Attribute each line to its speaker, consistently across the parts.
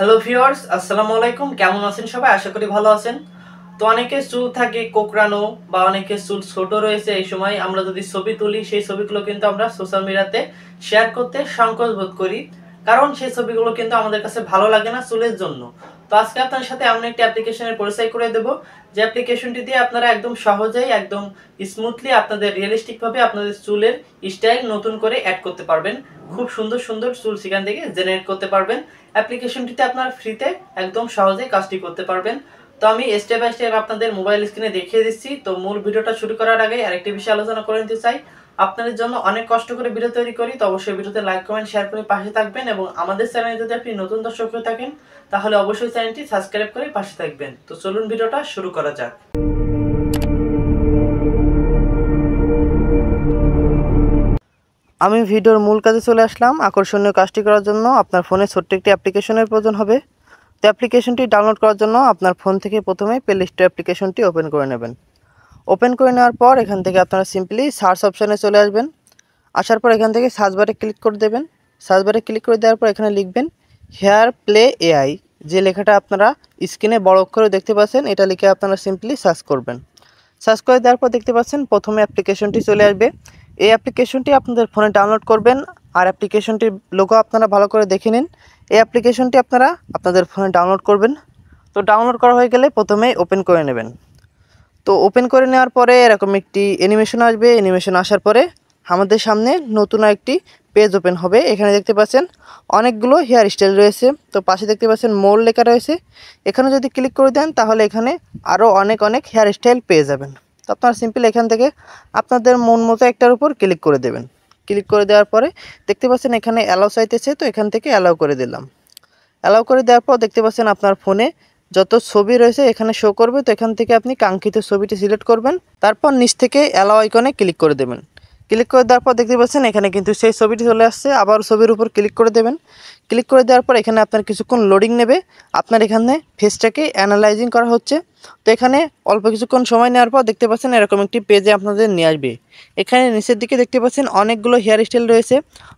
Speaker 1: Hello viewers, আসসালামু আলাইকুম। কেমন আছেন সবাই? আশা করি ভালো আছেন। তো অনেকের চুল থাকে কোঁকড়ানো বা অনেকের চুল ছোট রয়েছে। এই সময় আমরা যদি ছবি তুলি, সেই ছবিগুলো কিন্তু আমরা সোশ্যাল মিডিয়াতে শেয়ার করতে সংকোচ বোধ করি। কারণ সেই ছবিগুলো কিন্তু আমাদের কাছে ভালো লাগে না চুলের জন্য। তো আজকে আপনার সাথে এমন একটি অ্যাপ্লিকেশনের পরিচয় করে দেব, যে অ্যাপ্লিকেশনটি দিয়ে আপনারা একদম সহজেই একদম স্মুথলি আপনাদের রিয়েলিস্টিক ভাবে আপনাদের চুলের স্টাইল নতুন করে অ্যাড করতে পারবেন। খুব সুন্দর সুন্দর চুল সেখান থেকে জেনারেট করতে পারবেন। অ্যাপ্লিকেশনটিতে আপনারা ফ্রিতে একদম সহজেই কাজটি করতে পারবেন। তো আমি স্টেপ বাই স্টেপ আপনাদের মোবাইল স্ক্রিনে দেখিয়ে দিচ্ছি। তো মূল ভিডিওটা শুরু করার আগে আরেকটি বিষয় আলোচনা করে নিতে চাই। আপনাদের জন্য অনেক কষ্ট করে ভিডিও তৈরি করি, তো অবশ্যই ভিডিওতে লাইক কমেন্ট শেয়ার করে পাশে থাকবেন, এবং আমাদের চ্যানেলে যদি আপনি নতুন দর্শক হয়ে থাকেন তাহলে অবশ্যই চ্যানেলটি সাবস্ক্রাইব করে পাশে থাকবেন। তো চলুন ভিডিওটা শুরু করা যাক।
Speaker 2: আমি ভিডিওর মূল কাজে চলে আসলাম। আকর্ষণীয় কাজটি করার জন্য আপনার ফোনে ছোট্ট একটি অ্যাপ্লিকেশনের প্রয়োজন হবে। তো অ্যাপ্লিকেশনটি ডাউনলোড করার জন্য আপনার ফোন থেকে প্রথমে প্লে স্টোর অ্যাপ্লিকেশনটি ওপেন করে নেবেন। ওপেন করে নেওয়ার পর এখান থেকে আপনারা সিম্পলি সার্চ অপশানে চলে আসবেন। আসার পর এখান থেকে সার্চ বারে ক্লিক করে দেবেন। সার্চ বারে ক্লিক করে দেওয়ার পর এখানে লিখবেন হেয়ার প্লে এআই। যে লেখাটা আপনারা স্ক্রিনে বড় অক্ষরে দেখতে পাচ্ছেন, এটা লিখে আপনারা সিম্পলি সার্চ করবেন। সার্চ করে দেওয়ার পর দেখতে পাচ্ছেন প্রথমে অ্যাপ্লিকেশনটি চলে আসবে। এই অ্যাপ্লিকেশনটি আপনাদের ফোনে ডাউনলোড করবেন, আর অ্যাপ্লিকেশনটির লোগো আপনারা ভালো করে দেখে নিন। এই অ্যাপ্লিকেশনটি আপনারা আপনাদের ফোনে ডাউনলোড করবেন। তো ডাউনলোড করা হয়ে গেলে প্রথমে ওপেন করে নেবেন। তো ওপেন করে নেওয়ার পরে এরকম একটি অ্যানিমেশন আসবে। অ্যানিমেশন আসার পরে আমাদের সামনে নতুন একটি পেজ ওপেন হবে। এখানে দেখতে পাচ্ছেন অনেকগুলো হেয়ার স্টাইল রয়েছে। তো পাশে দেখতে পাচ্ছেন মোর লেখা রয়েছে। এখানে যদি ক্লিক করে দেন তাহলে এখানে আরও অনেক হেয়ার স্টাইল পেয়ে যাবেন। তো আপনারা সিম্পল এখান থেকে আপনাদের মন মতো একটার উপর ক্লিক করে দেবেন। ক্লিক করে দেওয়ার পরে দেখতে পাচ্ছেন এখানে অ্যালাউ চাইতেছে, তো এখান থেকে অ্যালাউ করে দিলাম। অ্যালাউ করে দেওয়ার পর দেখতে পাচ্ছেন আপনার ফোনে যত ছবি রয়েছে এখানে শো করবে। তো এখান থেকে আপনি কাঙ্ক্ষিত ছবিটি সিলেক্ট করবেন, তারপর নিচ থেকে অ্যালাউ আইকনে ক্লিক করে দেবেন। ক্লিক করে দেওয়ার পর দেখতে পাচ্ছেন এখানে কিন্তু সেই ছবিটি চলে আসছে। আবার ছবির উপর ক্লিক করে দেবেন। ক্লিক করে দেওয়ার পর এখানে আপনার কিছুক্ষণ লোডিং নেবে। আপনার এখানে ফেসটাকে অ্যানালাইজিং করা হচ্ছে। তো এখানে অল্প কিছুক্ষণ সময় নেওয়ার পর দেখতে পাচ্ছেন এরকম একটি পেজে আপনাদের নিয়ে আসবে। এখানে নিচের দিকে দেখতে পাচ্ছেন অনেকগুলো হেয়ার স্টাইল রয়েছে।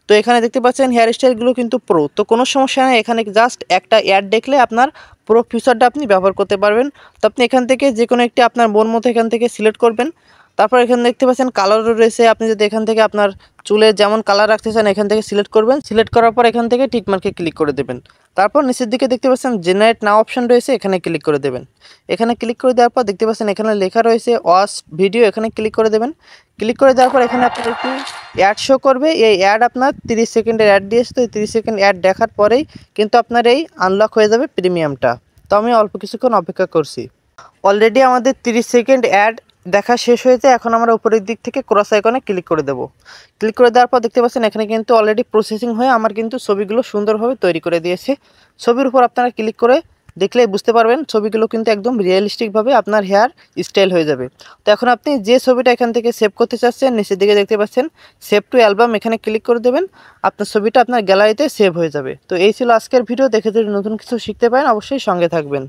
Speaker 2: তো এখানে দেখতে পাচ্ছেন হেয়ার স্টাইলগুলো কিন্তু প্রো, তো কোনো সমস্যা নেই। এখানে জাস্ট একটা অ্যাড দেখলে আপনার পুরো ফিচারটা আপনি ব্যবহার করতে পারবেন। তো আপনি এখান থেকে যে কোনো একটি আপনার মন মতো এখান থেকে সিলেক্ট করবেন। তারপর এখানে দেখতে পাচ্ছেন কালারও রয়েছে। আপনি যদি এখান থেকে আপনার চুলের যেমন কালার রাখতে চান এখান থেকে সিলেক্ট করবেন। সিলেক্ট করার পর এখান থেকে টিক মার্কে ক্লিক করে দেবেন। তারপর নিচের দিকে দেখতে পাচ্ছেন জেনারেট নাও অপশন রয়েছে, এখানে ক্লিক করে দেবেন। এখানে ক্লিক করে দেওয়ার পর দেখতে পাচ্ছেন এখানে লেখা রয়েছে ওয়াচ ভিডিও, এখানে ক্লিক করে দেবেন। ক্লিক করে দেওয়ার পর এখানে আপনার একটি অ্যাড শো করবে। এই অ্যাড আপনার 30 সেকেন্ডের অ্যাড দিয়েছে। তো এই 30 সেকেন্ড অ্যাড দেখার পরেই কিন্তু আপনার এই আনলক হয়ে যাবে প্রিমিয়ামটা। তো আমি অল্প কিছুক্ষণ অপেক্ষা করছি। অলরেডি আমাদের 30 সেকেন্ড অ্যাড দেখা শেষ হয়েছে। এখন আমরা উপরের দিক থেকে ক্রস আইকনে ক্লিক করে দেব। ক্লিক করে দেওয়ার পর দেখতে পাচ্ছেন এখানে কিন্তু অলরেডি প্রসেসিং হয়ে আমার কিন্তু ছবিগুলো সুন্দরভাবে তৈরি করে দিয়েছে। ছবির উপর আপনারা ক্লিক করে দেখলেই বুঝতে পারবেন ছবিগুলো কিন্তু একদম রিয়েলিস্টিকভাবে আপনার হেয়ার স্টাইল হয়ে যাবে। তো এখন আপনি যে ছবিটা এখান থেকে সেভ করতে চাচ্ছেন নিচের দিকে দেখতে পাচ্ছেন সেভ টু অ্যালবাম, এখানে ক্লিক করে দেবেন। আপনার ছবিটা আপনার গ্যালারিতে সেভ হয়ে যাবে। তো এই ছিল আজকের ভিডিও। দেখে যদি নতুন কিছু শিখতে পারেন অবশ্যই সঙ্গে থাকবেন।